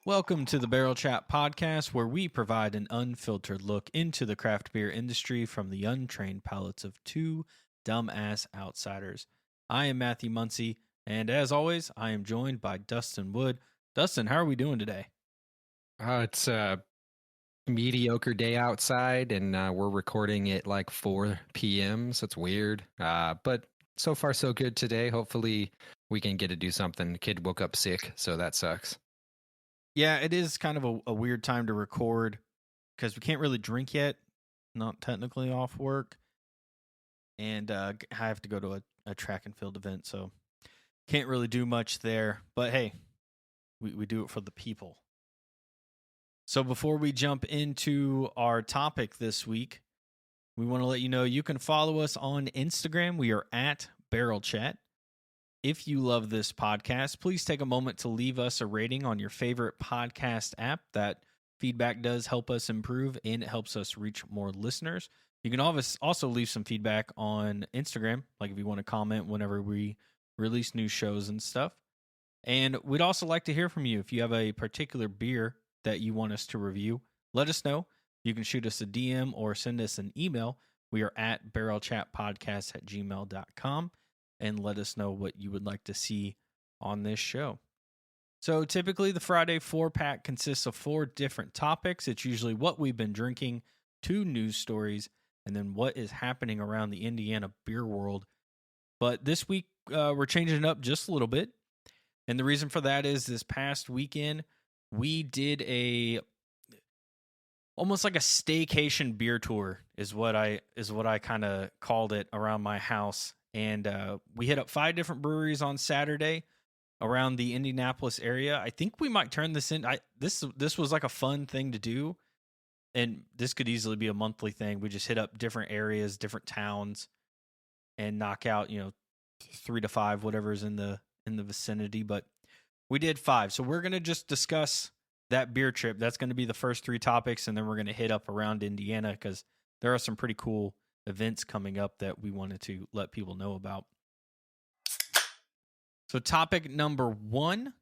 Welcome to the Barrel Chat podcast, where we provide an unfiltered look into the craft beer industry from the untrained palates of two dumbass outsiders. I am Matthew Muncie, and as always, I am joined by Dustin Wood. Dustin, how are we doing today? It's a mediocre day outside, and we're recording at like 4 p.m., so it's weird. But so far, so good today. Hopefully, we can get to do something. The kid woke up sick, so that sucks. Yeah, it is kind of a weird time to record because we can't really drink yet, not technically off work, and I have to go to a track and field event, so can't really do much there. But hey, we do it for the people. So before we jump into our topic this week, we want to let you know you can follow us on Instagram. We are at Barrel Chat. If you love this podcast, please take a moment to leave us a rating on your favorite podcast app. That feedback does help us improve and it helps us reach more listeners. You can also leave some feedback on Instagram, like if you want to comment whenever we release new shows and stuff. And we'd also like to hear from you. If you have a particular beer that you want us to review, let us know. You can shoot us a DM or send us an email. We are at barrelchatpodcast@gmail.com and let us know what you would like to see on this show. So typically the Friday 4-pack consists of 4 different topics. It's usually what we've been drinking, 2 news stories, and then what is happening around the Indiana beer world. But this week we're changing it up just a little bit. And the reason for that is this past weekend we did almost like a staycation beer tour is what I kind of called it around my house. And we hit up 5 different breweries on Saturday around the Indianapolis area. I think we might turn this in. This was like a fun thing to do, and this could easily be a monthly thing. We just hit up different areas, different towns, and knock out 3 to 5 whatever's in the vicinity. But we did 5, so we're gonna just discuss that beer trip. That's going to be the first 3 topics, and then we're going to hit up around Indiana because there are some pretty cool events coming up that we wanted to let people know about. So topic number 1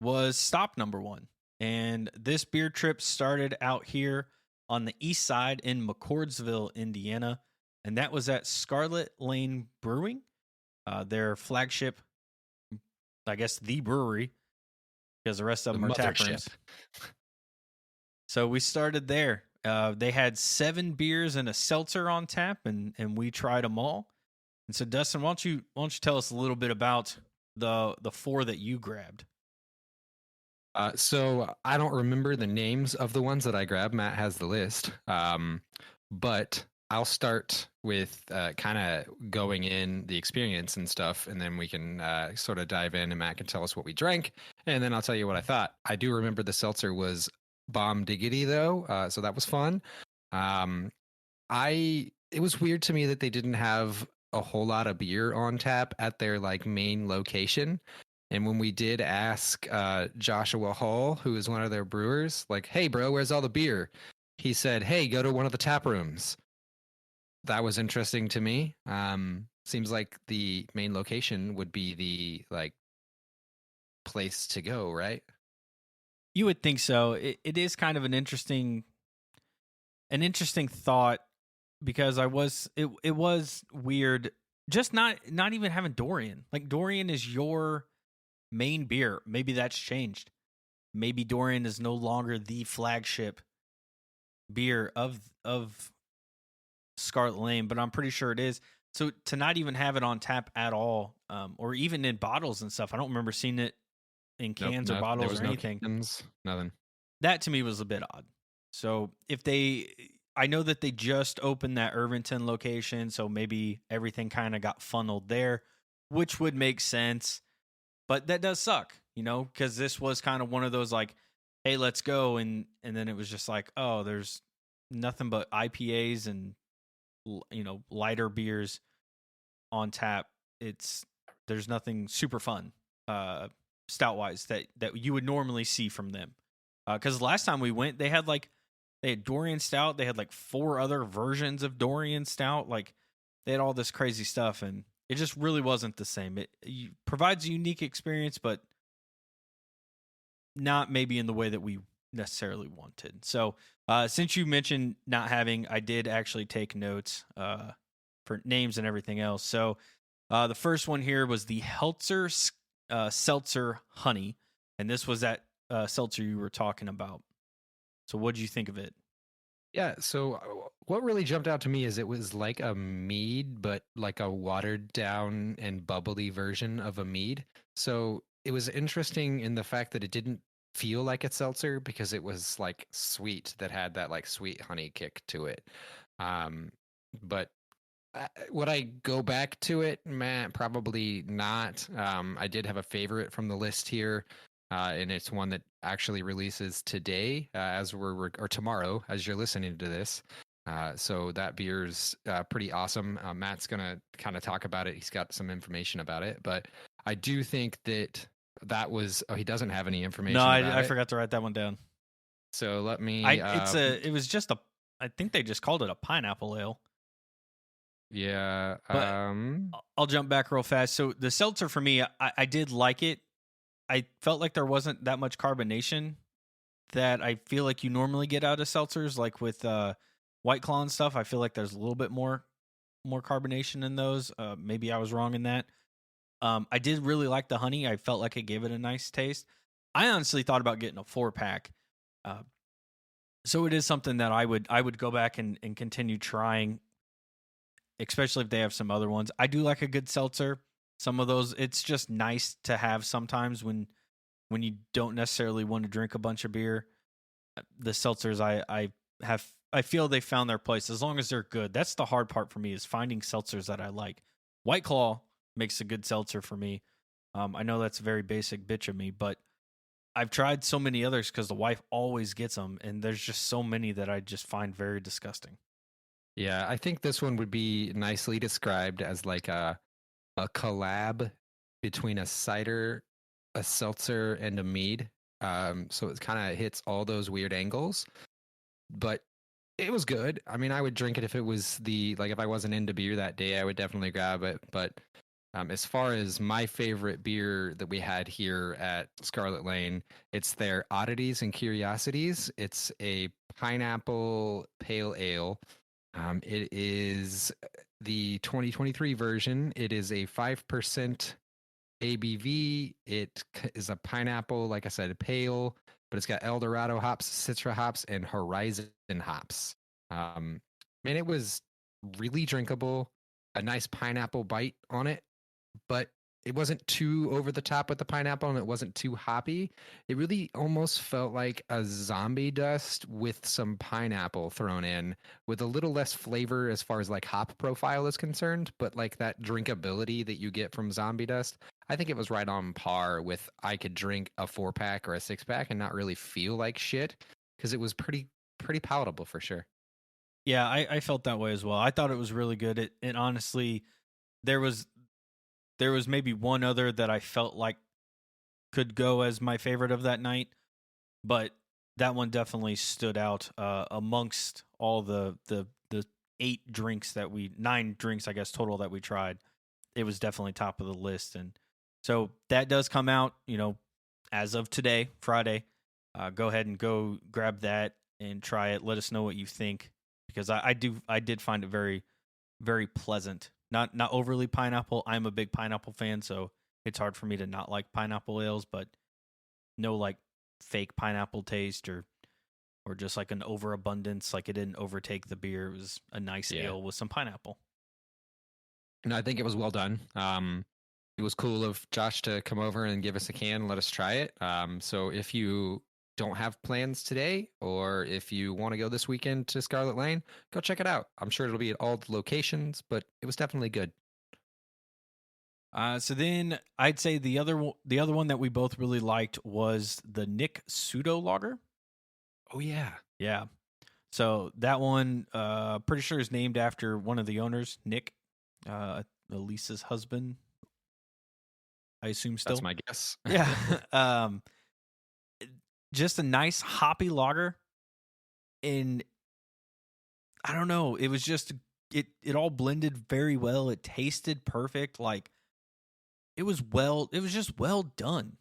was stop number 1. And this beer trip started out here on the east side in McCordsville, Indiana. And that was at Scarlett Lane Brewing, their flagship, I guess, the brewery, because the rest of them are tap rooms. So we started there. They had 7 beers and a seltzer on tap, and we tried them all. And so, Dustin, why don't you tell us a little bit about the 4 that you grabbed? So I don't remember the names of the ones that I grabbed. Matt has the list. But I'll start with kind of going in the experience and stuff, and then we can sort of dive in, and Matt can tell us what we drank, and then I'll tell you what I thought. I do remember the seltzer was bomb diggity, though, so that was fun. It was weird to me that they didn't have a whole lot of beer on tap at their like main location. And when we did ask Joshua Hall, who is one of their brewers, like, hey, bro, where's all the beer? He said, hey, go to one of the tap rooms. That was interesting to me. Seems like the main location would be the like place to go, right? You would think so. It is kind of an interesting thought because it was weird just not even having Dorian. Like, Dorian is your main beer. Maybe that's changed. Maybe Dorian is no longer the flagship beer of Scarlett Lane, but I'm pretty sure it is. So to not even have it on tap at all, or even in bottles and stuff, I don't remember seeing it in cans or bottles or anything. Cans, nothing. That to me was a bit odd. So I know that they just opened that Irvington location, so maybe everything kind of got funneled there, which would make sense. But that does suck, because this was kind of one of those like, hey, let's go, and then it was just like, oh, there's nothing but IPAs and lighter beers on tap. There's nothing super fun stout wise that you would normally see from them, because last time we went they had Dorian Stout, they had like 4 other versions of Dorian Stout, like they had all this crazy stuff, and it just really wasn't the same. It provides a unique experience, but not maybe in the way that we necessarily wanted. So since you mentioned not having, I did actually take notes for names and everything else. So the first one here was the Heltzer Seltzer Honey, and this was that seltzer you were talking about. So what did you think of it? Yeah, so what really jumped out to me is it was like a mead, but like a watered down and bubbly version of a mead. So it was interesting in the fact that it didn't feel like a seltzer because it was like sweet, that had that like sweet honey kick to it. But would I go back to it? Man, probably not. I did have a favorite from the list here, and it's one that actually releases today, as or tomorrow, as you're listening to this. So that beer's pretty awesome. Matt's gonna kind of talk about it. He's got some information about it, but I do think that was. Oh, he doesn't have any information. No, about I it. forgot to write that one down. So let me. It was just a. I think they just called it a pineapple ale. Yeah. But I'll jump back real fast. So the seltzer for me, I did like it. I felt like there wasn't that much carbonation that I feel like you normally get out of seltzers, like with White Claw and stuff. I feel like there's a little bit more carbonation in those. Maybe I was wrong in that. I did really like the honey. I felt like it gave it a nice taste. I honestly thought about getting a 4-pack. So it is something that I would go back and continue trying, especially if they have some other ones. I do like a good seltzer. Some of those, it's just nice to have sometimes when you don't necessarily want to drink a bunch of beer. The seltzers, I feel they found their place as long as they're good. That's the hard part for me, is finding seltzers that I like. White Claw makes a good seltzer for me. I know that's a very basic bitch of me, but I've tried so many others because the wife always gets them, and there's just so many that I just find very disgusting. Yeah, I think this one would be nicely described as like a collab between a cider, a seltzer, and a mead. So it kind of hits all those weird angles, but it was good. I mean, I would drink it if it was if I wasn't into beer that day, I would definitely grab it. But as far as my favorite beer that we had here at Scarlett Lane, it's their Oddities and Curiosities. It's a pineapple pale ale. It is the 2023 version. It is a 5% ABV. It is a pineapple, like I said, pale, but it's got Eldorado hops, Citra hops, and Horizon hops. Man, it was really drinkable. A nice pineapple bite on it, but it wasn't too over the top with the pineapple, and it wasn't too hoppy. It really almost felt like a zombie dust with some pineapple thrown in, with a little less flavor as far as like hop profile is concerned, but like that drinkability that you get from zombie dust. I think it was right on par with, I could drink a 4-pack or a 6-pack and not really feel like shit, because it was pretty palatable for sure. Yeah, I felt that way as well. I thought it was really good. It honestly, there was maybe one other that I felt like could go as my favorite of that night, but that one definitely stood out amongst all the 9 drinks, I guess, total that we tried. It was definitely top of the list, and so that does come out, as of today, Friday. Go ahead and go grab that and try it. Let us know what you think, because I did find it very, very pleasant. Not overly pineapple. I'm a big pineapple fan, so it's hard for me to not like pineapple ales, but no like fake pineapple taste or just like an overabundance, like it didn't overtake the beer. It was a nice ale with some pineapple. No, I think it was well done. It was cool of Josh to come over and give us a can and let us try it. So if you don't have plans today, or if you want to go this weekend to Scarlett Lane, go check it out. I'm sure it'll be at all the locations, but it was definitely good. So then I'd say the other one that we both really liked was the Nick Pseudo Lager. Oh yeah. Yeah. So that one, pretty sure is named after one of the owners, Nick, Elisa's husband. I assume still. That's my guess. Yeah. Just a nice hoppy lager. And I don't know, it was just it all blended very well. It tasted perfect. Like it was just well done.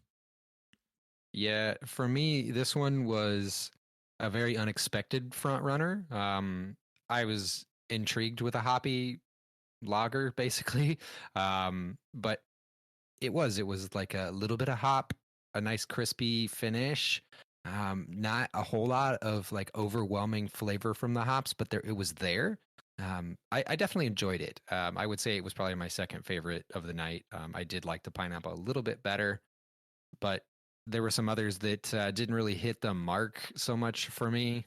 Yeah, for me, this one was a very unexpected front runner. I was intrigued with a hoppy lager, basically, but it was like a little bit of hop, a nice crispy finish. Not a whole lot of like overwhelming flavor from the hops, but it was there. I definitely enjoyed it. I would say it was probably my second favorite of the night. I did like the pineapple a little bit better, but there were some others that didn't really hit the mark so much for me.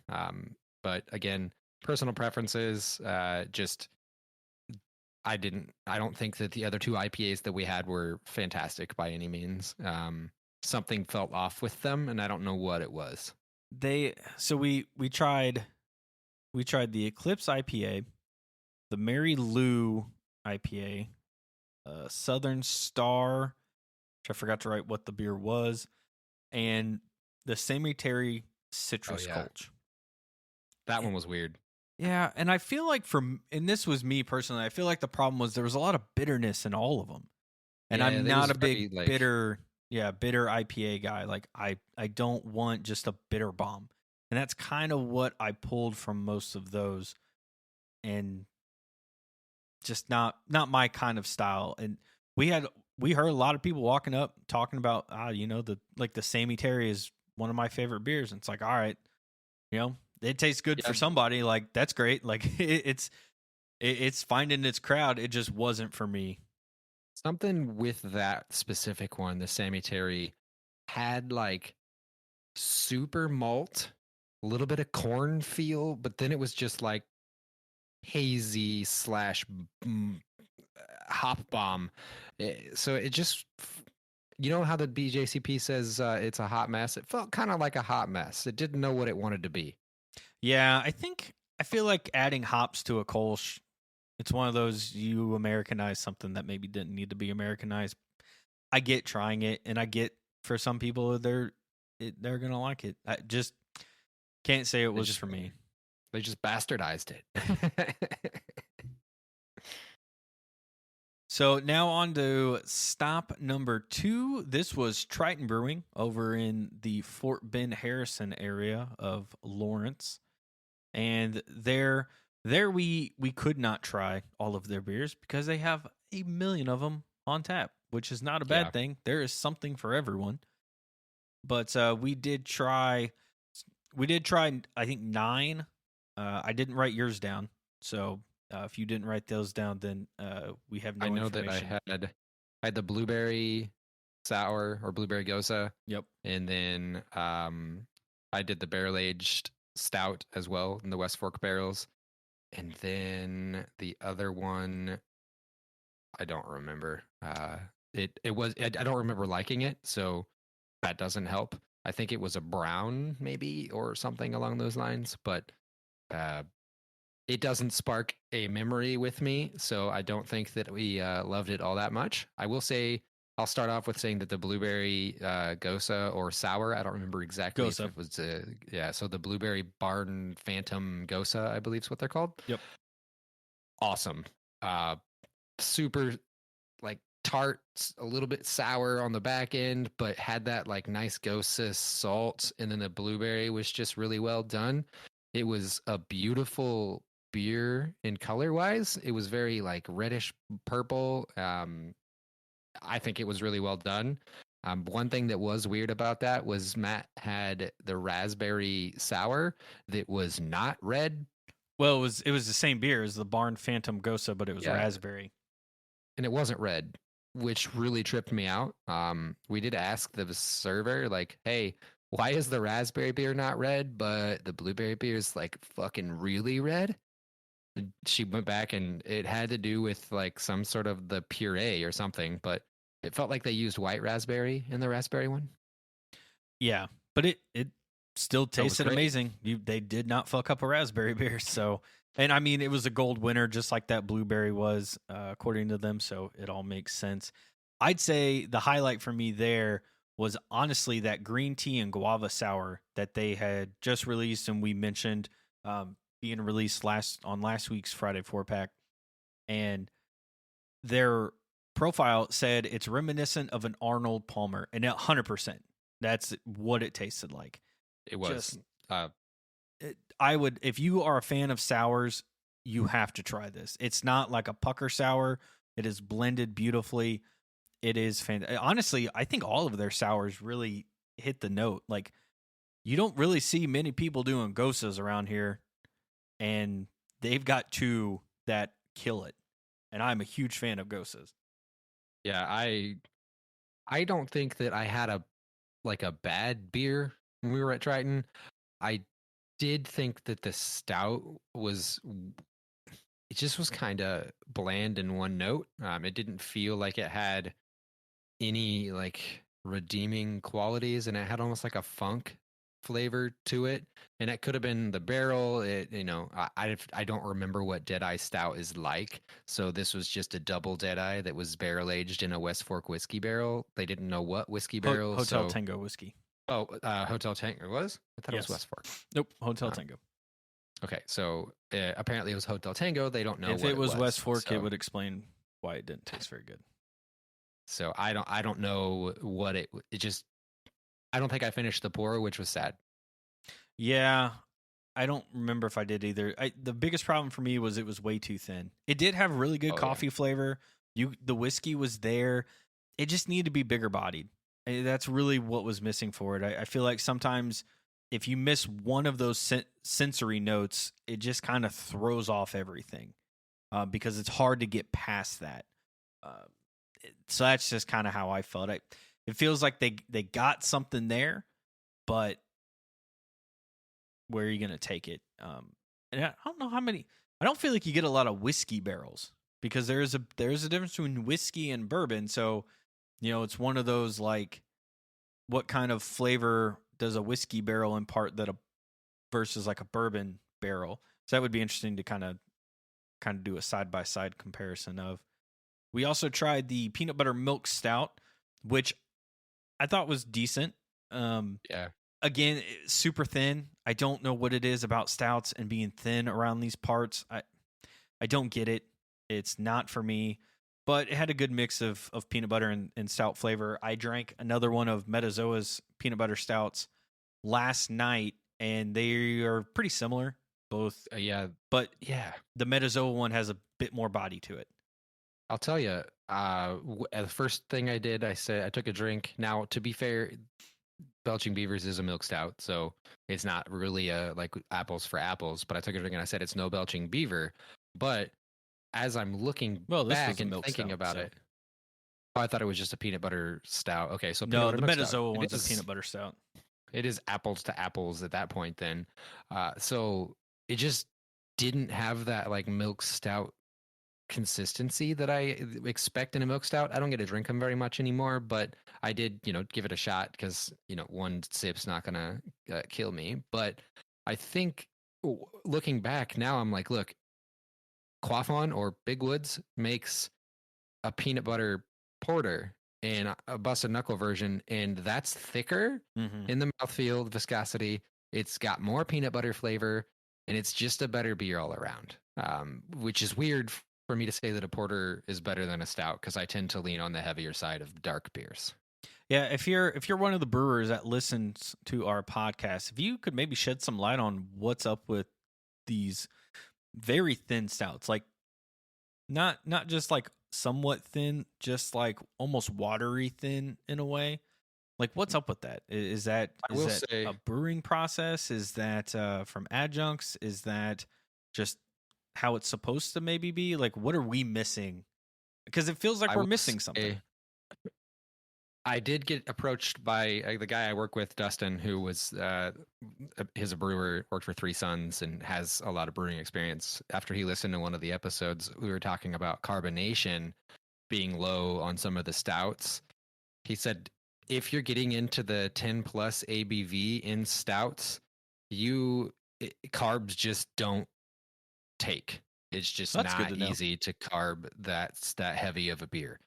But again, personal preferences. Just I don't think that the other two IPAs that we had were fantastic by any means. Something felt off with them, and I don't know what it was. We tried the Eclipse IPA, the Mary Lou IPA, Southern Star, which I forgot to write what the beer was, and the Cemetery Citrus Gulch. That one was weird. Yeah, and I feel like and this was me personally, I feel like the problem was there was a lot of bitterness in all of them. And Yeah, I'm not a big bitter IPA guy. Like I don't want just a bitter bomb. And that's kind of what I pulled from most of those. And just not my kind of style. And we heard a lot of people walking up talking about the Sammy Terry is one of my favorite beers. And it's like, all right, it tastes good for somebody. Like that's great. Like it's finding its crowd. It just wasn't for me. Something with that specific one, the Sammy Terry, had like super malt, a little bit of corn feel, but then it was just like hazy / hop bomb. So it just, how the BJCP says it's a hot mess? It felt kind of like a hot mess. It didn't know what it wanted to be. Yeah, I feel like adding hops to a Kolsch, it's one of those you Americanize something that maybe didn't need to be Americanized. I get trying it, and I get for some people they're gonna like it. I just can't say it was just for me. They just bastardized it. So now on to stop number 2. This was Triton Brewing over in the Fort Bend Harrison area of Lawrence. And there we could not try all of their beers because they have a million of them on tap, which is not a bad thing. There is something for everyone. But we did try I think 9. I didn't write yours down. So if you didn't write those down, then we have no information. That I had the blueberry sour or blueberry gosa. Yep. And then I did the barrel aged stout as well in the West Fork barrels. And then the other one, I don't remember. I don't remember liking it, so that doesn't help. I think it was a brown maybe or something along those lines, but it doesn't spark a memory with me, so I don't think that we loved it all that much. I will say, I'll start off with saying that the blueberry gosa or sour, I don't remember exactly Gosa. if it was, so the blueberry barn phantom gosa, I believe is what they're called. Yep. Awesome. Super like tart, a little bit sour on the back end, but had that like nice gosa salt, and then the blueberry was just really well done. It was a beautiful beer in color wise. It was very like reddish purple. I think it was really well done. One thing that was weird about that was Matt had the raspberry sour that was not red. Well, it was the same beer as the Barn Phantom Gosa, but it was raspberry. And it wasn't red, which really tripped me out. We did ask the server, like, hey, why is the raspberry beer not red, but the blueberry beer is like fucking really red? She went back and it had to do with like some sort of the puree or something, but it felt like they used white raspberry in the raspberry one. Yeah, but it still tasted amazing. They did not fuck up a raspberry beer. So, and I mean, it was a gold winner, just like that blueberry was, according to them. So it all makes sense. I'd say the highlight for me there was honestly that green tea and guava sour that they had just released, and we mentioned being released on last week's Friday 4-pack, and their profile said it's reminiscent of an Arnold Palmer, and 100%. That's what it tasted like. It was. I would, if you are a fan of sours, you have to try this. It's not like a pucker sour. It is blended beautifully. It is fantastic. Honestly, I think all of their sours really hit the note. Like, you don't really see many people doing Gosas around here, and they've got two that kill it. And I'm a huge fan of Gosas. Yeah, I don't think that I had a bad beer when we were at Triton. I did think that the stout it just was kind of bland in one note. It didn't feel like it had any like redeeming qualities, and it had almost like a funk flavor to it. And it could have been the barrel. I don't remember what Deadeye Stout is like. So this was just a double Deadeye that was barrel aged in a West Fork whiskey barrel. They didn't know what whiskey barrel. Hotel Tango whiskey. Oh, Hotel Tango was? I thought it was West Fork. Nope, Hotel Tango. Okay, so apparently it was Hotel Tango. They don't know if what it was West Fork, so. It would explain why it didn't taste very good. So I don't know what it just. I don't think I finished the pour, which was sad. Yeah, I don't remember if I did either. The biggest problem for me was it was way too thin. It did have really good coffee flavor. The whiskey was there. It just needed to be bigger bodied. That's really what was missing for it. I feel like sometimes if you miss one of those sensory notes, it just kind of throws off everything because it's hard to get past that. So that's just kind of how I felt. It feels like they got something there, but where are you going to take it? And I don't know how many. I don't feel like you get a lot of whiskey barrels because there's a difference between whiskey and bourbon. So, it's one of those like, what kind of flavor does a whiskey barrel impart versus like a bourbon barrel? So that would be interesting to kind of do a side by side comparison of. We also tried the peanut butter milk stout, which I thought was decent. Yeah. Again, super thin. I don't know what it is about stouts and being thin around these parts. I don't get it. It's not for me. But it had a good mix of peanut butter and stout flavor. I drank another one of Metazoa's peanut butter stouts last night, and they are pretty similar, both. But the Metazoa one has a bit more body to it. I'll tell you, the first thing I did, I said I took a drink. Now, to be fair, Belching Beavers is a milk stout, so it's not really like apples for apples. But I took a drink and I said it's no Belching Beaver. But as I'm looking back and thinking stout, about it, I thought it was just a peanut butter stout. Okay, so no, the Metazoa one's a peanut butter stout. It is apples to apples at that point. Then, so it just didn't have that like milk stout consistency that I expect in a milk stout. I don't get to drink them very much anymore, but I did, give it a shot because, one sip's not going to kill me. But I think looking back now, I'm like, look, Quaffon or Big Woods makes a peanut butter porter and a busted knuckle version, and that's thicker in the mouthfeel, viscosity. It's got more peanut butter flavor, and it's just a better beer all around, which is weird for me to say that a porter is better than a stout because I tend to lean on the heavier side of dark beers. Yeah, if you're one of the brewers that listens to our podcast, if you could maybe shed some light on what's up with these very thin stouts, like not just like somewhat thin, just like almost watery thin in a way. Like, what's up with that? Is that a brewing process? Is that from adjuncts? Is that just how it's supposed to maybe be? Like, what are we missing? Because it feels like we're missing something. I did get approached by the guy I work with, Dustin, who was he's a brewer, worked for Three Sons, and has a lot of brewing experience. After he listened to one of the episodes, we were talking about carbonation being low on some of the stouts. He said, if you're getting into the 10 plus ABV in stouts, carbs just don't take. It's just not easy to carb that heavy of a beer.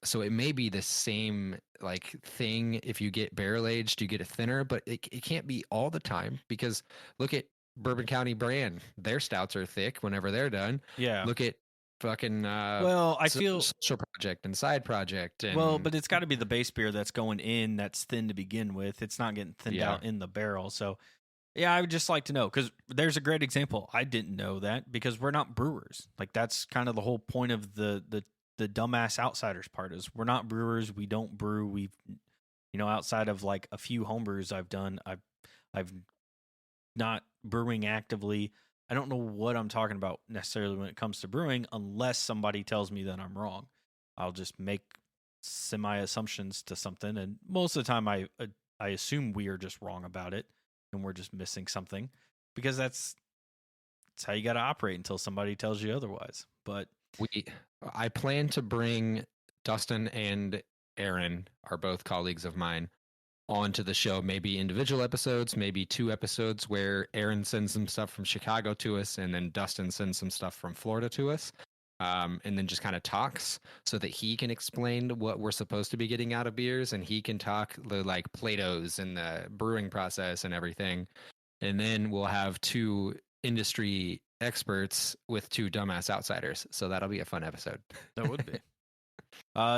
So it may be the same like thing. If you get barrel aged, you get it thinner, but it can't be all the time, because look at Bourbon County Brand. Their stouts are thick whenever they're done. Yeah. Look at fucking Well, I feel social project and side project well, and but it's got to be the base beer that's going in that's thin to begin with. It's not getting thinned yeah. out in the barrel. So, yeah, I would just like to know because there's a great example. I didn't know that because we're not brewers. Like that's kind of the whole point of the dumbass outsiders part is we're not brewers. We don't brew. We've outside of like a few homebrews I've done, I've not brewing actively. I don't know what I'm talking about necessarily when it comes to brewing unless somebody tells me that I'm wrong. I'll just make semi assumptions to something, and most of the time I assume we are just wrong about it and we're just missing something because that's how you got to operate until somebody tells you otherwise. But I plan to bring Dustin and Aaron, are both colleagues of mine, onto the show, maybe individual episodes, maybe 2 episodes where Aaron sends some stuff from Chicago to us and then Dustin sends some stuff from Florida to us. And then just kind of talks so that he can explain what we're supposed to be getting out of beers and he can talk the like Plato's and the brewing process and everything. And then we'll have 2 industry experts with 2 dumbass outsiders. So that'll be a fun episode. that would be.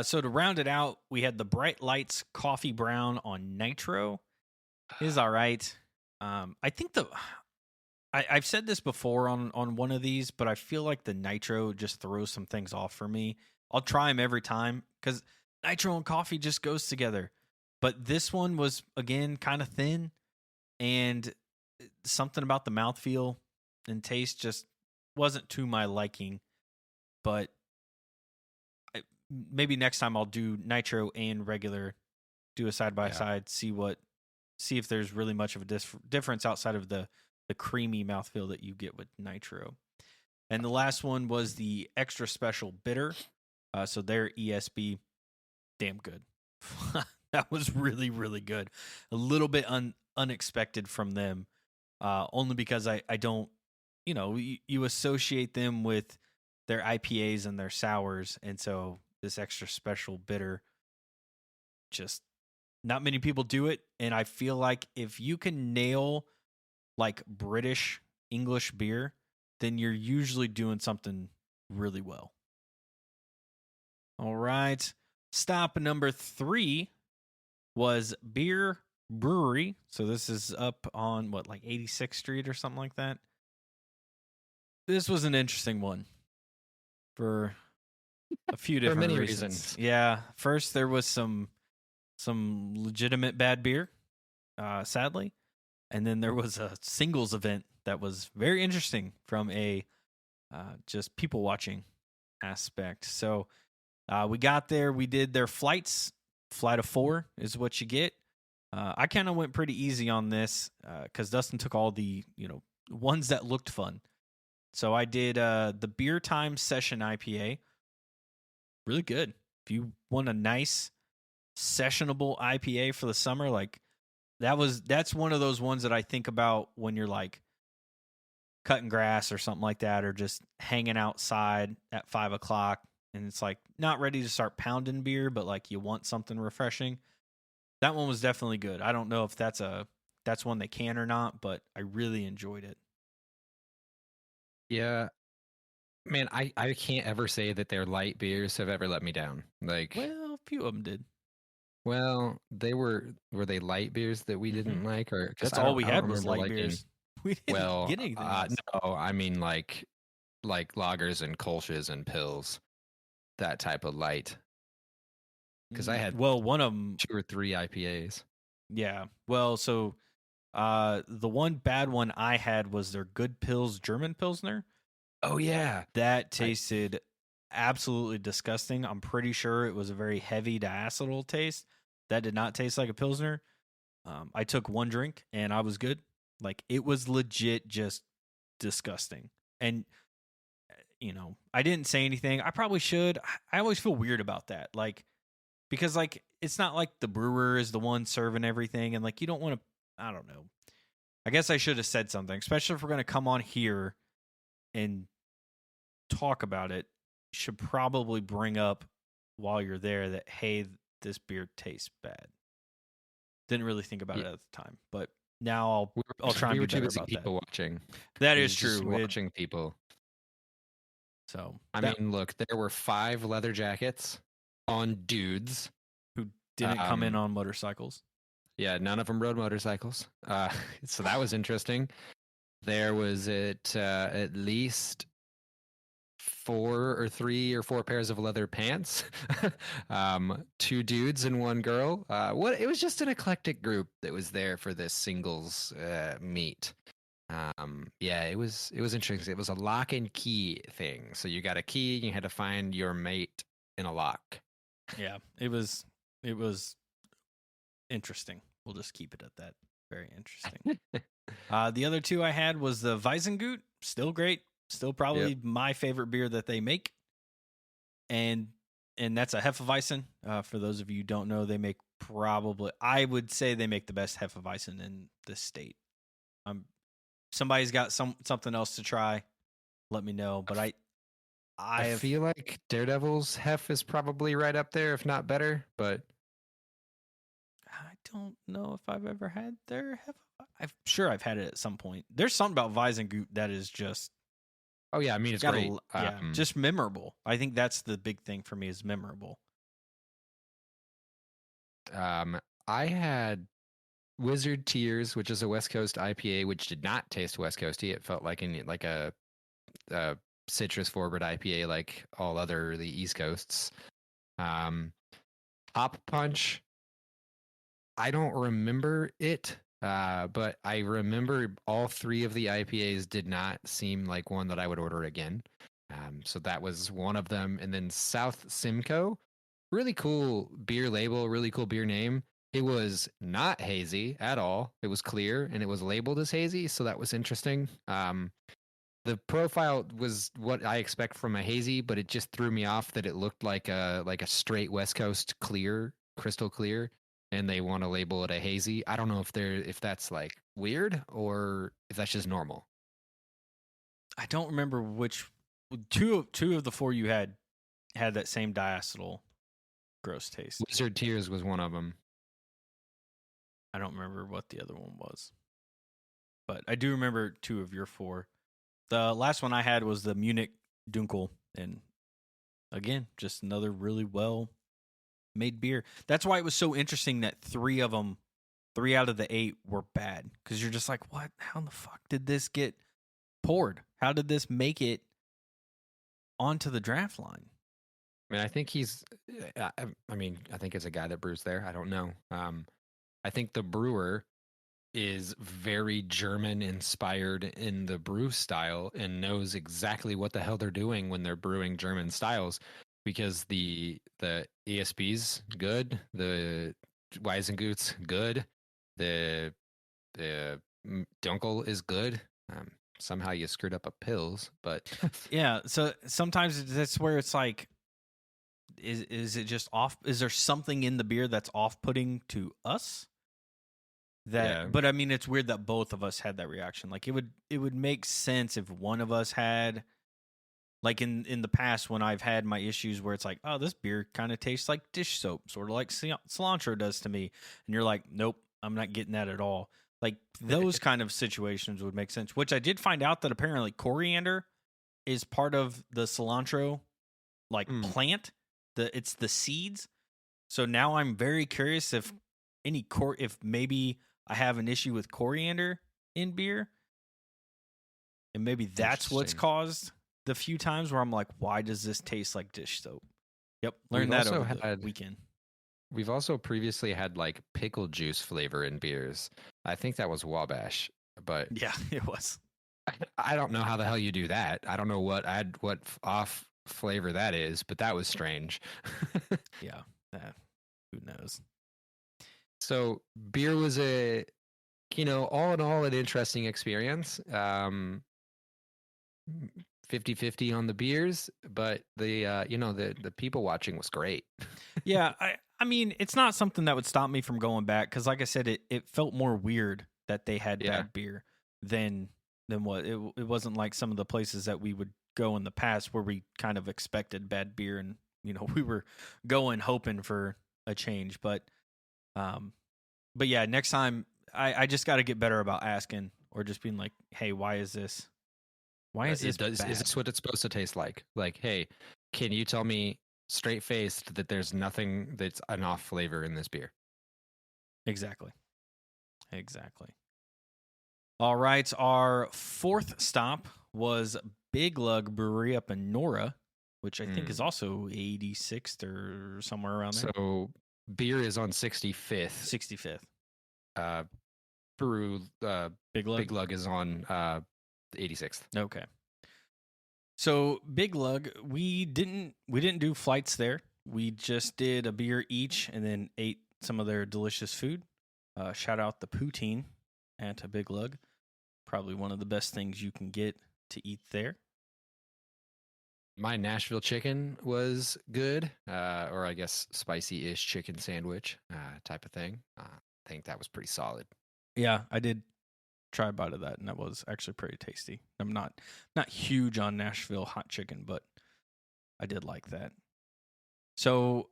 So to round it out, we had the Bright Lights Coffee Brown on Nitro. It is all right. I think I've said this before on one of these, but I feel like the Nitro just throws some things off for me. I'll try them every time because Nitro and coffee just goes together. But this one was, again, kind of thin, and something about the mouthfeel and taste just wasn't to my liking. But maybe next time I'll do Nitro and regular, do a side by side, see if there's really much of a difference outside of the creamy mouthfeel that you get with Nitro. And the last one was the extra special bitter. So their ESB, damn good. That was really, really good. A little bit unexpected from them, only because I don't, you associate them with their IPAs and their sours, and so this extra special bitter, just not many people do it, and I feel like if you can nail like British English beer, then you're usually doing something really well. All right. Stop number 3 was Bier Brewery. So this is up on like 86th Street or something like that. This was an interesting one for a few different many reasons. Yeah. First, there was some legitimate bad beer, sadly. And then there was a singles event that was very interesting from a just people watching aspect. So we got there. We did their flights. Flight of 4 is what you get. I kind of went pretty easy on this because Dustin took all the ones that looked fun. So I did the Beer Time Session IPA. Really good. If you want a nice sessionable IPA for the summer, like that's one of those ones that I think about when you're like cutting grass or something like that, or just hanging outside at 5 o'clock and it's like not ready to start pounding beer, but like you want something refreshing. That one was definitely good. I don't know if that's one they can or not, but I really enjoyed it. Yeah. Man, I can't ever say that their light beers have ever let me down. Like, well, a few of them did. Well, were they light beers that we didn't like, or that's all we had was light beers. We didn't get anything else. No, I mean like lagers and kolsches and pills, that type of light. Because I had one of them 2 or 3 IPAs. Yeah, well, so the one bad one I had was their Good Pills German Pilsner. Oh yeah, that tasted absolutely disgusting. I'm pretty sure it was a very heavy diacetyl taste. That did not taste like a Pilsner. I took one drink and I was good. Like it was legit just disgusting. And I didn't say anything. I probably should. I always feel weird about that. Like because like it's not like the brewer is the one serving everything and like you don't want to, I don't know. I guess I should have said something, especially if we're going to come on here and talk about it. You should probably bring up while you're there that, hey, this beer tastes bad. Didn't really think about it at the time, but now I'll try and be better about people that. Watching. That is true. Watching people. So I mean, look, there were 5 leather jackets on dudes who didn't come in on motorcycles. Yeah, none of them rode motorcycles. So that was interesting. There was at least 3 or 4 pairs of leather pants, 2 dudes and 1 girl. It was just an eclectic group that was there for this singles meet. Yeah, it was interesting. It was a lock and key thing. So you got a key, you had to find your mate in a lock. Yeah, it was interesting. We'll just keep it at that. Very interesting. The other 2 I had was the Weizengut, still great, still probably my favorite beer that they make, and that's a Hefeweizen. For those of you who don't know, they make I would say they make the best Hefeweizen in the state. Somebody's got something else to try, let me know. But I feel like Daredevil's Hef is probably right up there, if not better, but I don't know if I've ever had their I'm sure I've had it at some point. There's something about Weizengut that is just oh yeah, I mean it's great. Just memorable. I think that's the big thing for me is memorable. I had Wizard Tears, which is a West Coast IPA, which did not taste West Coasty. It felt like a citrus forward IPA, like all other the East Coasts. Hop Punch. I don't remember it, but I remember all 3 of the IPAs did not seem like one that I would order again. So that was one of them. And then South Simcoe, really cool beer label, really cool beer name. It was not hazy at all. It was clear and it was labeled as hazy. So that was interesting. The profile was what I expect from a hazy, but it just threw me off that it looked like a straight West Coast clear, crystal clear. And they want to label it a hazy. I don't know if that's like weird or if that's just normal. I don't remember which 2 of the 4 you had that same diacetyl gross taste. Wizard Tears was one of them. I don't remember what the other one was, but I do remember 2 of your 4. The last one I had was the Munich Dunkel, and again, just another really well made beer. That's why it was so interesting that 3 out of the 8 were bad, because you're just like, what? How in the fuck did this get poured? How did this make it onto the draft line? I mean, I think I think it's a guy that brews there. I don't know. I think the brewer is very German inspired in the brew style and knows exactly what the hell they're doing when they're brewing German styles, because the ESB's good, the Weisengut's good, the Dunkel is good. Somehow you screwed up a pills, but yeah. So sometimes that's where it's like, is it just off? Is there something in the beer that's off-putting to us? But I mean, it's weird that both of us had that reaction. Like it would make sense if one of us had, like in the past when I've had my issues where it's like, oh, this beer kind of tastes like dish soap, sort of like cilantro does to me, and you're like, nope, I'm not getting that at all. Like those kind of situations would make sense. Which I did find out that apparently coriander is part of the cilantro, plant. It's the seeds. So now I'm very curious if maybe I have an issue with coriander in beer, and maybe that's what's caused the few times where I'm like, why does this taste like dish soap? Yep, learned that over the weekend. We've also previously had like pickle juice flavor in beers. I think that was Wabash, but yeah, it was. I don't know how the hell you do that. I don't know what off flavor that is, but that was strange. Yeah, who knows? So beer was all in all, an interesting experience. 50-50 on the beers, but the people watching was great. Yeah, I mean, it's not something that would stop me from going back, because like I said, it felt more weird that they had bad beer than what it wasn't like some of the places that we would go in the past where we kind of expected bad beer, and we were going hoping for a change. But yeah, next time I just got to get better about asking, or just being like, hey, why is this Why is this It does. bad? Is this what it's supposed to taste like? Like, hey, can you tell me straight faced that there's nothing that's an off flavor in this beer? Exactly. All right, our fourth stop was Big Lug Brewery up in Nora, which I think is also 86th or somewhere around there. So beer is on 65th. 65th. Big Lug is on 86th. Okay. So Big Lug, we didn't do flights there. We just did a beer each and then ate some of their delicious food. Shout out the poutine at a Big Lug. Probably one of the best things you can get to eat there. My Nashville chicken was good, or I guess spicy-ish chicken sandwich type of thing. I think that was pretty solid. Yeah, I did try a bite of that, and that was actually pretty tasty. I'm not huge on Nashville hot chicken, but I did like that. So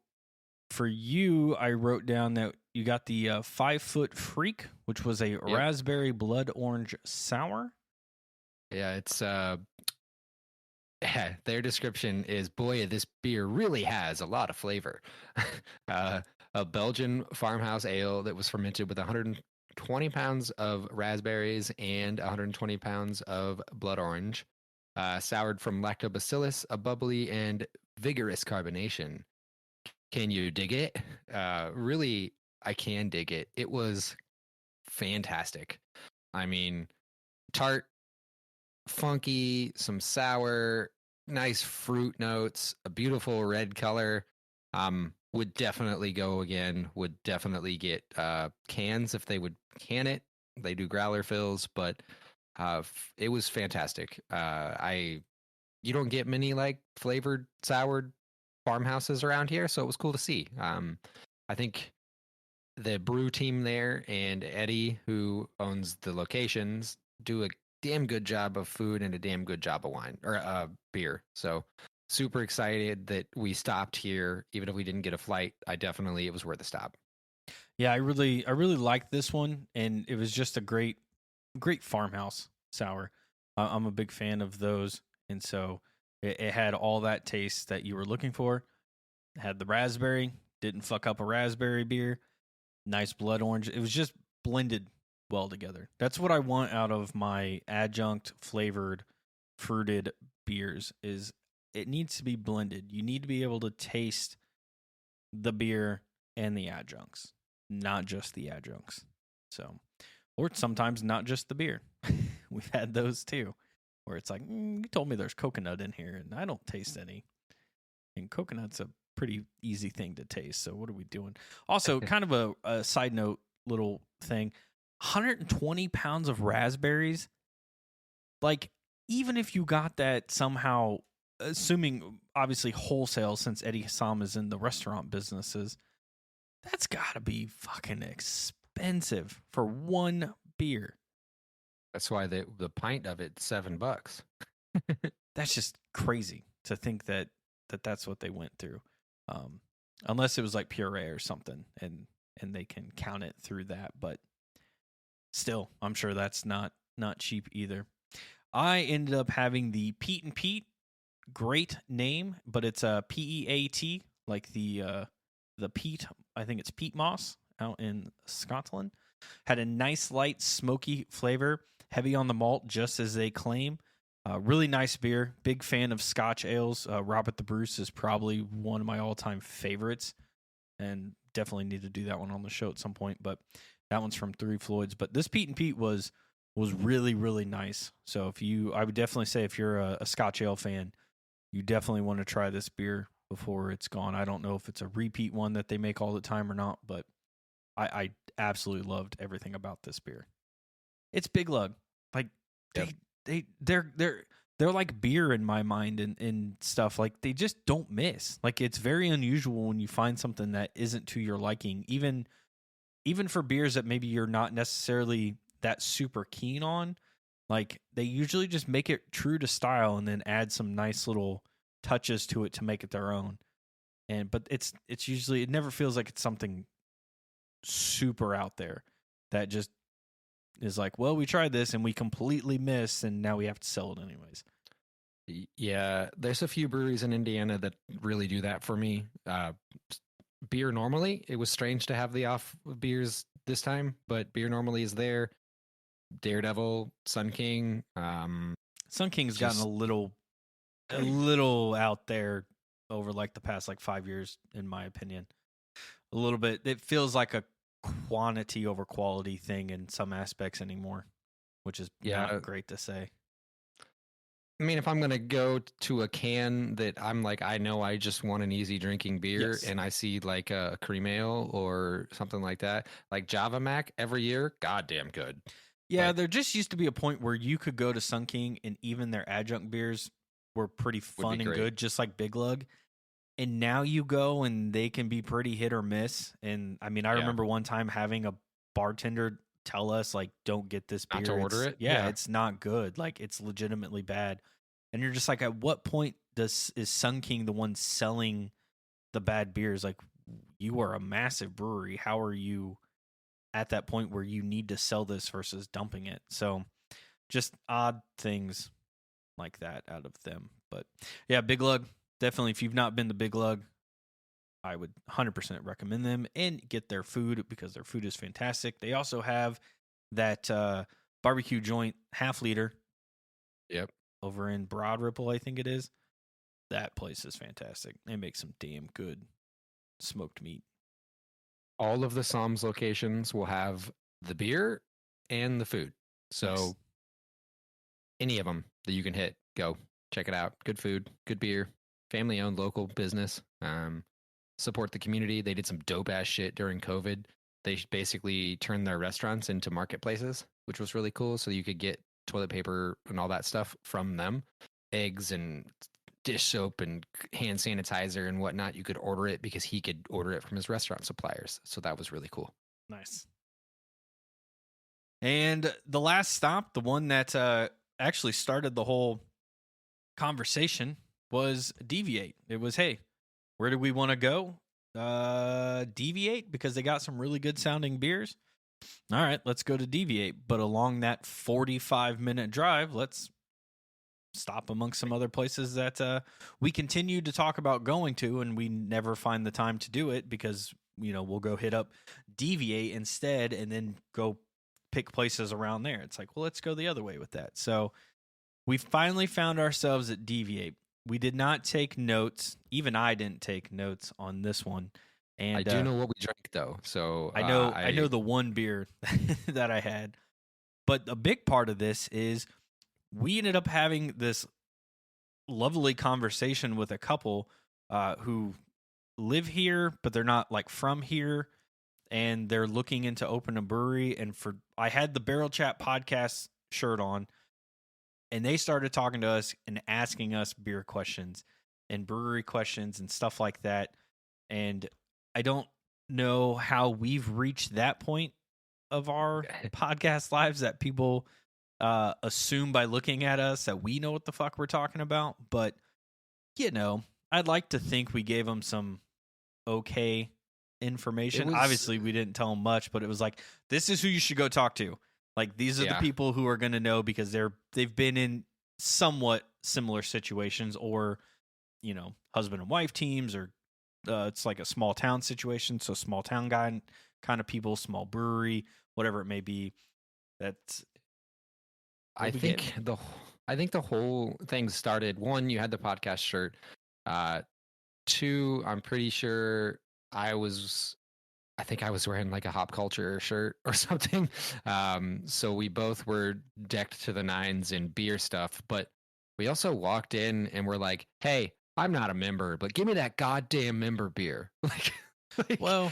for you, I wrote down that you got the 5 Foot Freak, which was a raspberry blood orange sour. Yeah, it's their description is, boy, this beer really has a lot of flavor. A Belgian farmhouse ale that was fermented with 120 pounds of raspberries and 120 pounds of blood orange, soured from lactobacillus, a bubbly and vigorous carbonation. Can you dig it? Really, I can dig it. It was fantastic. I mean, tart, funky, some sour, nice fruit notes, a beautiful red color. Would definitely go again. Would definitely get cans if they would can it. They do growler fills, but it was fantastic. You don't get many like flavored soured farmhouses around here, so it was cool to see. I think the brew team there and Eddie, who owns the locations, do a damn good job of food and a damn good job of wine or beer. So super excited that we stopped here, even if we didn't get a flight. It was worth a stop. Yeah, I really liked this one, and it was just a great farmhouse sour. I'm a big fan of those, and so it had all that taste that you were looking for. It had the raspberry, didn't fuck up a raspberry beer. Nice blood orange. It was just blended well together. That's what I want out of my adjunct flavored fruited beers. Is it needs to be blended. You need to be able to taste the beer and the adjuncts, not just the adjuncts. So, or sometimes not just the beer. We've had those too, where it's like, you told me there's coconut in here and I don't taste any. And coconut's a pretty easy thing to taste. So what are we doing? Also, kind of a side note little thing, 120 pounds of raspberries. Like, even if you got that somehow, assuming obviously wholesale, since Eddie Hassam is in the restaurant businesses, that's got to be fucking expensive for one beer. That's why the pint of it $7. That's just crazy to think that that's what they went through. Unless it was like puree or something, and they can count it through that. But still, I'm sure that's not cheap either. I ended up having the Pete and Pete. Great name, but it's a PEAT, like the peat. I think it's peat moss out in Scotland. Had a nice light smoky flavor, heavy on the malt, just as they claim. Really nice beer. Big fan of Scotch ales. Robert the Bruce is probably one of my all-time favorites, and definitely need to do that one on the show at some point. But that one's from Three Floyds. But this Pete and Pete was really, really nice. So I would definitely say if you're a Scotch ale fan, you definitely want to try this beer before it's gone. I don't know if it's a repeat one that they make all the time or not, but I absolutely loved everything about this beer. It's Big Lug. Like, yep. They're like beer in my mind and stuff. Like, they just don't miss. Like, it's very unusual when you find something that isn't to your liking, even for beers that maybe you're not necessarily that super keen on. Like, they usually just make it true to style and then add some nice little touches to it to make it their own. But it's usually, it never feels like it's something super out there that just is like, well, we tried this and we completely missed and now we have to sell it anyways. Yeah, there's a few breweries in Indiana that really do that for me. Beer normally, it was strange to have the off beers this time, but beer normally is there. Daredevil, Sun King, Sun King's gotten just a little out there over like the past like 5 years, in my opinion. A little bit. It feels like a quantity over quality thing in some aspects anymore, which is not great to say. I mean, if I'm going to go to a can that I'm like, I know I just want an easy drinking beer, Yes. and I see like a cream ale or something like that, like Java Mac every year, goddamn good. Yeah, there just used to be a point where you could go to Sun King and even their adjunct beers were pretty fun and good, just like Big Lug. And now you go and they can be pretty hit or miss. And I mean, I remember one time having a bartender tell us, like, don't get this beer. Not to order it? Yeah, it's not good. Like, it's legitimately bad. And you're just like, at what point is Sun King the one selling the bad beers? Like, you are a massive brewery. How are you at that point where you need to sell this versus dumping it? So just odd things like that out of them. But yeah, Big Lug. Definitely, if you've not been to Big Lug, I would 100% recommend them and get their food because their food is fantastic. They also have that barbecue joint half liter. Yep. Over in Broad Ripple, I think it is. That place is fantastic. They make some damn good smoked meat. All of the Psalms locations will have the beer and the food. So any of them that you can hit, go check it out. Good food, good beer. Family owned local business. Support the community. They did some dope ass shit during COVID. They basically turned their restaurants into marketplaces, which was really cool. So you could get toilet paper and all that stuff from them, eggs and dish soap and hand sanitizer and whatnot. You could order it because he could order it from his restaurant suppliers. So that was really cool. Nice. And the last stop, the one that actually started the whole conversation, was Deviate. It was, hey, where do we want to go? Deviate, because they got some really good sounding beers. All right, let's go to Deviate. But along that 45-minute drive, let's stop amongst some other places that we continue to talk about going to, and we never find the time to do it because, you know, we'll go hit up Deviate instead and then go pick places around there. It's like, well, let's go the other way with that. So we finally found ourselves at Deviate. We did not take notes. Even I didn't take notes on this one. And I do know what we drank though. So I know the one beer that I had. But a big part of this is we ended up having this lovely conversation with a couple who live here, but they're not like from here, and they're looking into open a brewery. And I had the Barrel Chat podcast shirt on, and they started talking to us and asking us beer questions and brewery questions and stuff like that. And I don't know how we've reached that point of our podcast lives that people assume by looking at us that we know what the fuck we're talking about. But, you know, I'd like to think we gave them some okay information. Obviously, we didn't tell them much, but it was like, this is who you should go talk to. Like, these are the people who are going to know because they've been in somewhat similar situations, or, you know, husband and wife teams, or it's like a small town situation. So small town guy kind of people, small brewery, whatever it may be. I think the whole thing started, one, you had the podcast shirt. Two, I'm pretty sure I think I was wearing like a Hop Culture shirt or something. So we both were decked to the nines in beer stuff, but we also walked in and we're like, hey, I'm not a member, but give me that goddamn member beer. Well,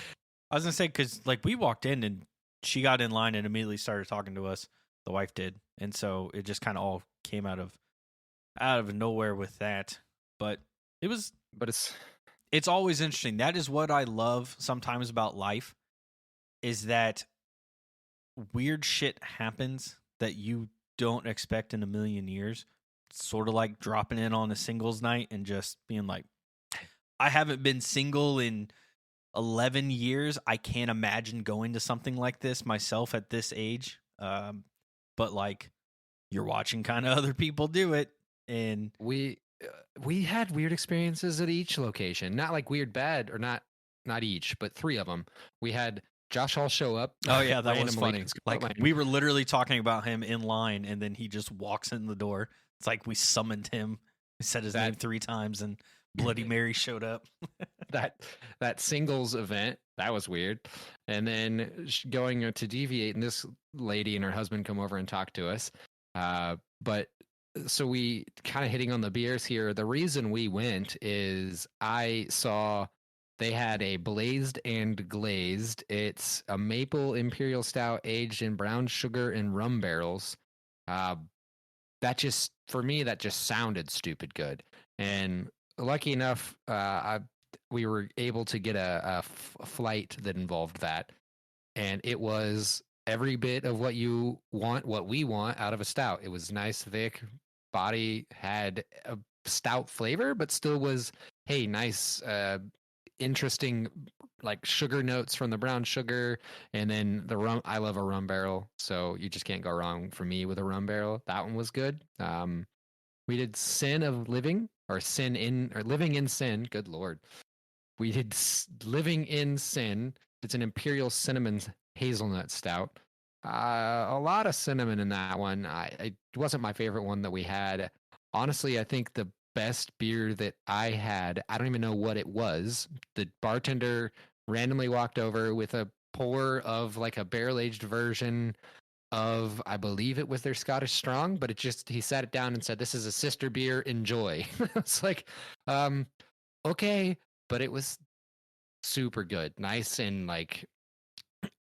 I was going to say, because like we walked in and she got in line and immediately started talking to us. The wife did. And so it just kind of all came out of nowhere with that. But it's always interesting. That is what I love sometimes about life, is that weird shit happens that you don't expect in a million years. It's sort of like dropping in on a singles night and just being like, I haven't been single in 11 years. I can't imagine going to something like this myself at this age. But like, you're watching kind of other people do it. And we had weird experiences at each location. Not like weird bad, or not each, but 3 of them. We had Josh Hall show up. oh yeah, that was randomly funny. to Like Scarlett Lane. we were literally talking about him in line, and then he just walks in the door. It's like we summoned him. We said his name 3 times, and Bloody Mary showed up. that singles event, that was weird. And then going to Deviate, and this lady and her husband come over and talk to us. But so we kind of hitting on the beers here. The reason we went is I saw they had a blazed and glazed. It's a maple imperial stout aged in brown sugar and rum barrels. That just, for me, that just sounded stupid good. And lucky enough, we were able to get a flight that involved that. And it was every bit of what you want, what we want out of a stout. It was nice, thick body, had a stout flavor, but still was, hey, nice, interesting, like sugar notes from the brown sugar. And then the rum, I love a rum barrel, so you just can't go wrong for me with a rum barrel. That one was good. We did Sin of Living, or Living in Sin. Good Lord. We did Living in Sin. It's an Imperial Cinnamon Hazelnut Stout. A lot of cinnamon in that one. It wasn't my favorite one that we had. Honestly, I think the best beer that I had, I don't even know what it was. The bartender randomly walked over with a pour of like a barrel-aged version of, I believe it was their Scottish Strong, but he sat it down and said, "This is a sister beer, enjoy." It's like, okay, but it was super good. Nice, and like,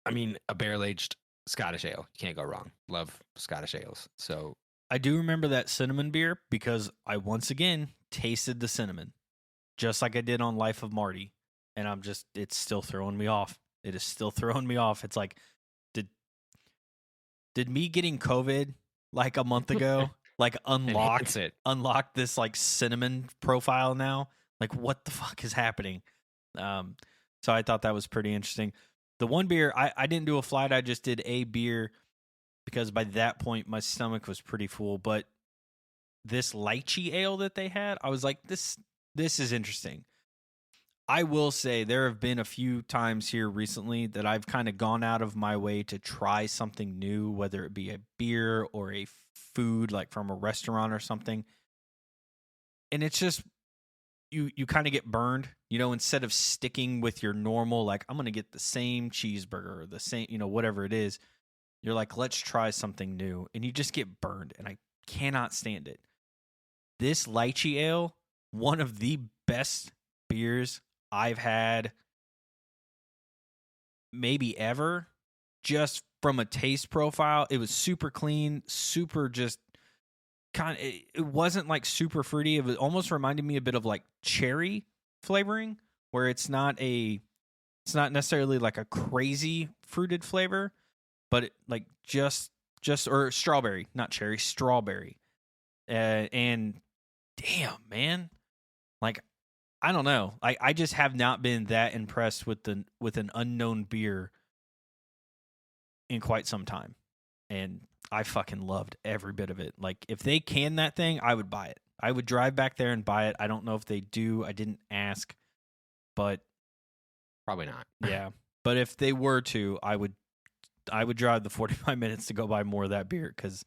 I mean, a barrel-aged Scottish ale. You can't go wrong. Love Scottish ales. So I do remember that cinnamon beer because I once again tasted the cinnamon, just like I did on Life of Marty. And it's still throwing me off. It is still throwing me off. It's like, did me getting COVID like a month ago, like unlock this like cinnamon profile now? Like, what the fuck is happening? So I thought that was pretty interesting. The one beer, I didn't do a flight. I just did a beer because by that point my stomach was pretty full. But this lychee ale that they had, I was like, this is interesting. I will say there have been a few times here recently that I've kind of gone out of my way to try something new, whether it be a beer or a food, like from a restaurant or something. And it's just, you kind of get burned, instead of sticking with your normal, like, I'm going to get the same cheeseburger or the same, whatever it is. You're like, let's try something new. And you just get burned. And I cannot stand it. This lychee ale, one of the best beers I've had maybe ever, just from a taste profile. It was super clean, super just kind of, it wasn't like super fruity. It was almost reminded me a bit of like cherry flavoring, where it's not necessarily like a crazy fruited flavor, but like just or strawberry, not cherry, strawberry. And damn, man, like, I don't know. I just have not been that impressed with an unknown beer in quite some time. And I fucking loved every bit of it. Like, if they can that thing, I would buy it. I would drive back there and buy it. I don't know if they do. I didn't ask, but probably not. Yeah. But if they were to, I would drive the 45 minutes to go buy more of that beer, because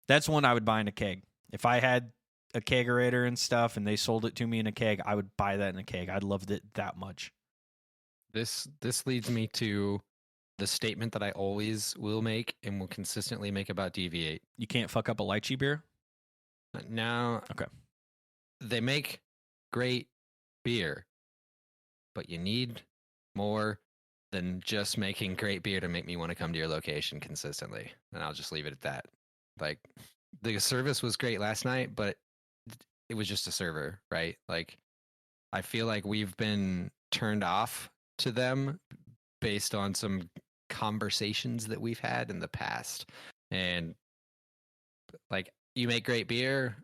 that's one I would buy in a keg. If I had a kegerator and stuff and they sold it to me in a keg, I would buy that in a keg. I loved it that much. This leads me to the statement that I always will make and will consistently make about Deviate. You can't fuck up a lychee beer? No. Okay. They make great beer, but you need more than just making great beer to make me want to come to your location consistently. And I'll just leave it at that. Like, the service was great last night, but it was just a server, right? Like, I feel like we've been turned off to them based on some conversations that we've had in the past. And like, you make great beer,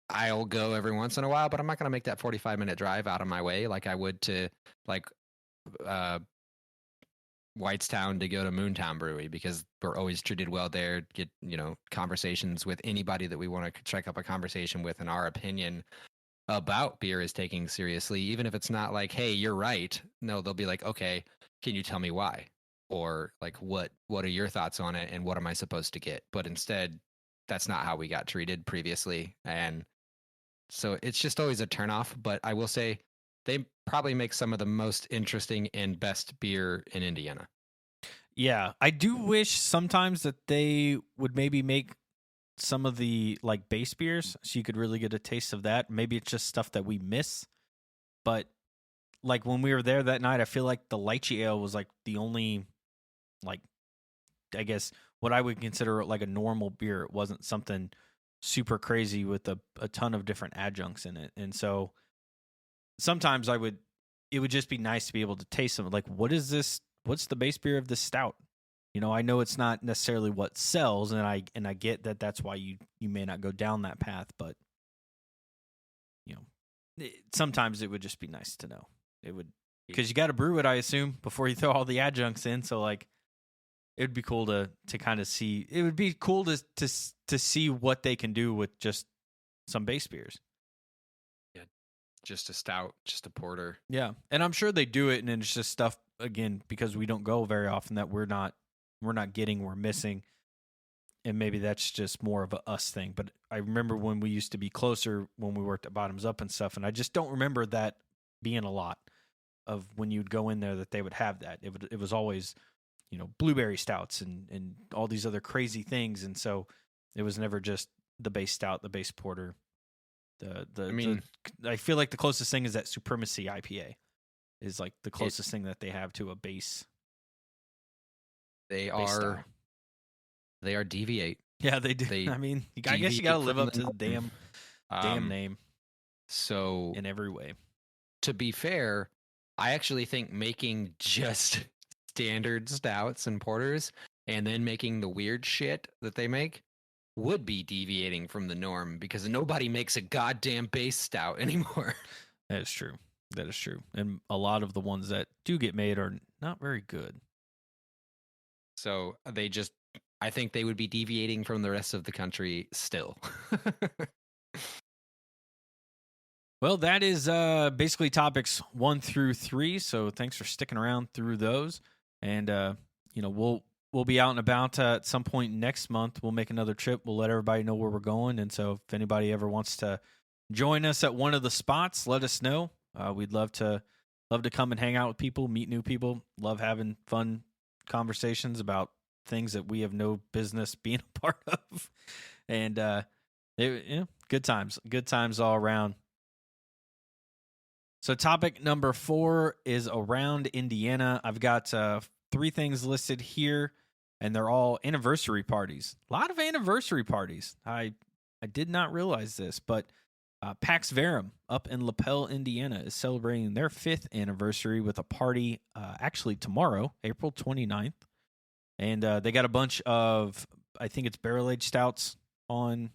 I'll go every once in a while, but I'm not going to make that 45-minute drive out of my way like I would to like Whitestown to go to Moontown Brewery because we're always treated well there. Get conversations with anybody that we want to strike up a conversation with, and our opinion about beer is taking seriously, even if it's not like, hey, you're right. No, they'll be like, okay, can you tell me why? Or like, what are your thoughts on it, and what am I supposed to get? But instead, that's not how we got treated previously, and so it's just always a turnoff. But I will say they probably make some of the most interesting and best beer in Indiana. Yeah, I do wish sometimes that they would maybe make some of the like base beers so you could really get a taste of that. Maybe it's just stuff that we miss. But like when we were there that night, I feel like the lychee ale was like the only, like, I guess what I would consider like a normal beer. It wasn't something super crazy with a ton of different adjuncts in it. And so sometimes it would just be nice to be able to taste them. Like, what is this? What's the base beer of this stout? I know it's not necessarily what sells, and I get that that's why you may not go down that path, but sometimes it would just be nice to know. It would, because you got to brew it, I assume, before you throw all the adjuncts in. So like, it would be cool to kind of see. It would be cool to see what they can do with just some base beers. Yeah, just a stout, just a porter. Yeah, and I'm sure they do it, and it's just stuff again because we don't go very often that we're not getting, we're missing, and maybe that's just more of a us thing. But I remember when we used to be closer when we worked at Bottoms Up and stuff, and I just don't remember that being a lot of when you'd go in there that they would have that. It was always blueberry stouts and all these other crazy things, and so it was never just the base stout, the base porter. I feel like the closest thing is that Supremacy IPA is like the closest thing that they have to a base. They are Deviate. Yeah, they do. I mean, I guess you got to live up to the damn name. So in every way. To be fair, I actually think making just standard stouts and porters and then making the weird shit that they make would be deviating from the norm because nobody makes a goddamn base stout anymore. That is true. And a lot of the ones that do get made are not very good. So I think they would be deviating from the rest of the country still. Well, that is basically topics 1 through 3. So thanks for sticking around through those. And we'll be out and about at some point next month. We'll make another trip. We'll let everybody know where we're going. And so if anybody ever wants to join us at one of the spots, let us know. We'd love to come and hang out with people, meet new people. Love having fun conversations about things that we have no business being a part of. And good times all around. So topic number 4 is around Indiana. I've got 3 things listed here, and they're all anniversary parties. A lot of anniversary parties. I did not realize this, but Pax Verum up in LaPel, Indiana is celebrating their 5th anniversary with a party actually tomorrow, April 29th. And they got a bunch of, I think it's barrel-aged stouts on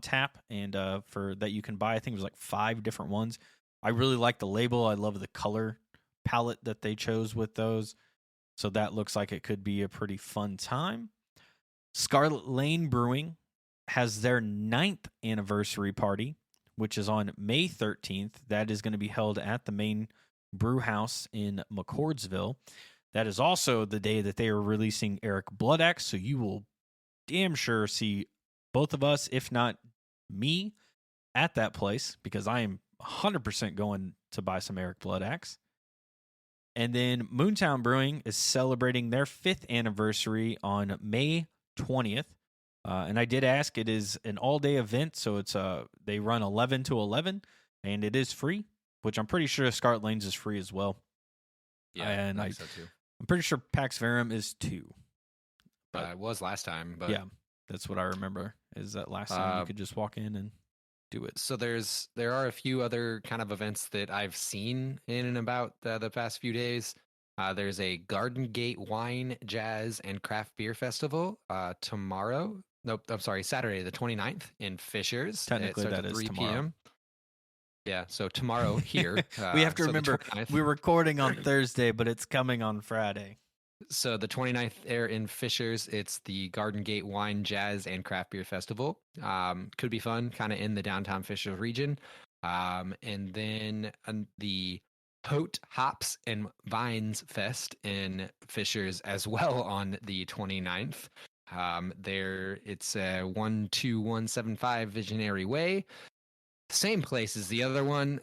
tap, and for that you can buy. I think it was like 5 different ones. I really like the label. I love the color palette that they chose with those. So that looks like it could be a pretty fun time. Scarlett Lane Brewing has their 9th anniversary party, which is on May 13th. That is going to be held at the main brew house in McCordsville. That is also the day that they are releasing Eric Bloodaxe, so you will damn sure see both of us, if not me, at that place, because I am 100% going to buy some Eric Bloodaxe. And then Moontown Brewing is celebrating their 5th anniversary on May 20th. And I did ask, it is an all-day event, so it's they run 11 to 11, and it is free, which I'm pretty sure Scarlett Lane's is free as well. Yeah, and I think so too. I'm pretty sure Pax Verum is too. But it was last time. But yeah, that's what I remember, is that last time you could just walk in and do it. So there are a few other kind of events that I've seen in and about the past few days. There's a Garden Gate Wine, Jazz, and Craft Beer Festival tomorrow. Nope, I'm sorry, Saturday the 29th in Fishers. Technically, that is 3 tomorrow. p.m. Yeah, so tomorrow here. We have to so the remember 29th. we're recording on Thursday, but it's coming on Friday. So the 29th there in Fishers, it's the Garden Gate Wine, Jazz, and Craft Beer Festival. Could be fun, kind of in the downtown Fishers region. And then the Pote Hops and Vines Fest in Fishers as well on the 29th. There it's 12175 Visionary Way. Same place as the other one,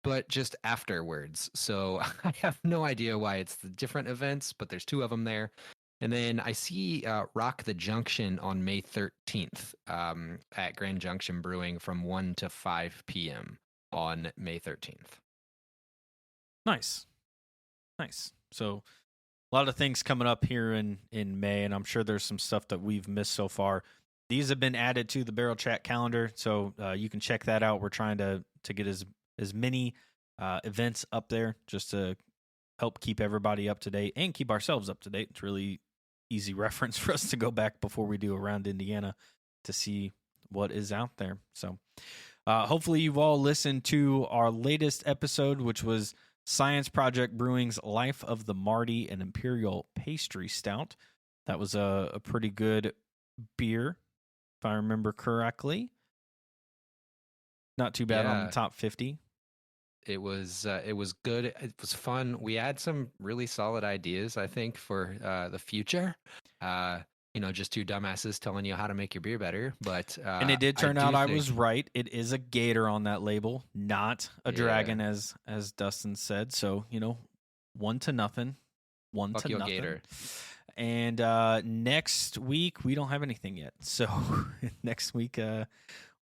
but just afterwards. So I have no idea why it's the different events, but there's two of them there. And then I see Rock the Junction on May 13th at Grand Junction Brewing from 1 to 5 p.m. on May 13th. Nice. So a lot of things coming up here in May, and I'm sure there's some stuff that we've missed so far. These have been added to the Barrel Chat calendar, so you can check that out. We're trying to get as many events up there just to help keep everybody up to date and keep ourselves up to date. It's really easy reference for us to go back before we do Around Indiana to see what is out there. So hopefully you've all listened to our latest episode, which was Science Project Brewing's Life of the Marty and Imperial Pastry Stout. That was a pretty good beer, if I remember correctly. Not too bad on the top 50. It was good. It was fun. We had some really solid ideas, I think, for the future. Just two dumbasses telling you how to make your beer better. But and it did turn out I was right. It is a gator on that label, not a dragon, as Dustin said. So 1-0. 1-0. Gator. And next week we don't have anything yet. So next week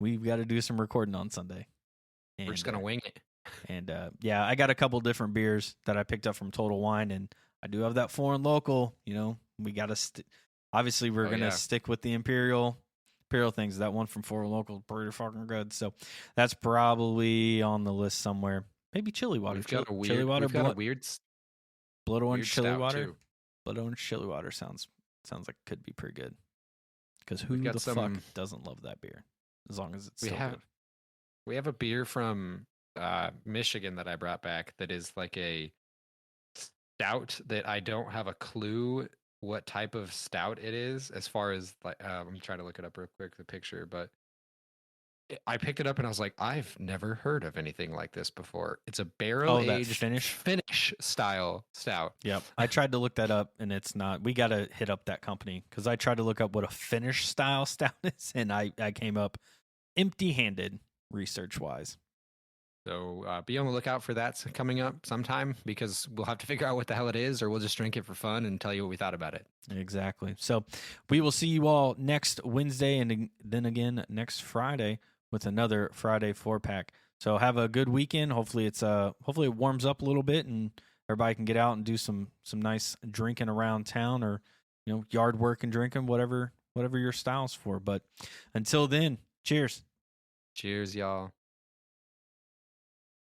we've got to do some recording on Sunday. And, we're just gonna wing it. And I got a couple different beers that I picked up from Total Wine, and I do have that foreign local. We got to obviously we're gonna stick with the Imperial things. That one from foreign local, pretty fucking good. So that's probably on the list somewhere. Maybe chili water. We've got a weird, chili water. We've got a weird blood orange chili water. Too. Blood orange chili water sounds like it could be pretty good. Because who the fuck doesn't love that beer? As long as it's still good. We have a beer from Michigan that I brought back that is like a stout that I don't have a clue what type of stout it is. As far as like, I'm trying to look it up real quick, the picture, but I picked it up and I was like, I've never heard of anything like this before. It's a barrel-aged Finnish style stout. Yep. I tried to look that up and it's not. We got to hit up that company because I tried to look up what a Finnish style stout is and I came up empty-handed research-wise. So be on the lookout for that coming up sometime because we'll have to figure out what the hell it is or we'll just drink it for fun and tell you what we thought about it. Exactly. So we will see you all next Wednesday and then again next Friday with another Friday 4-pack. So have a good weekend. Hopefully it warms up a little bit and everybody can get out and do some nice drinking around town or yard work and drinking, whatever your style's for. But until then, cheers. Cheers, y'all.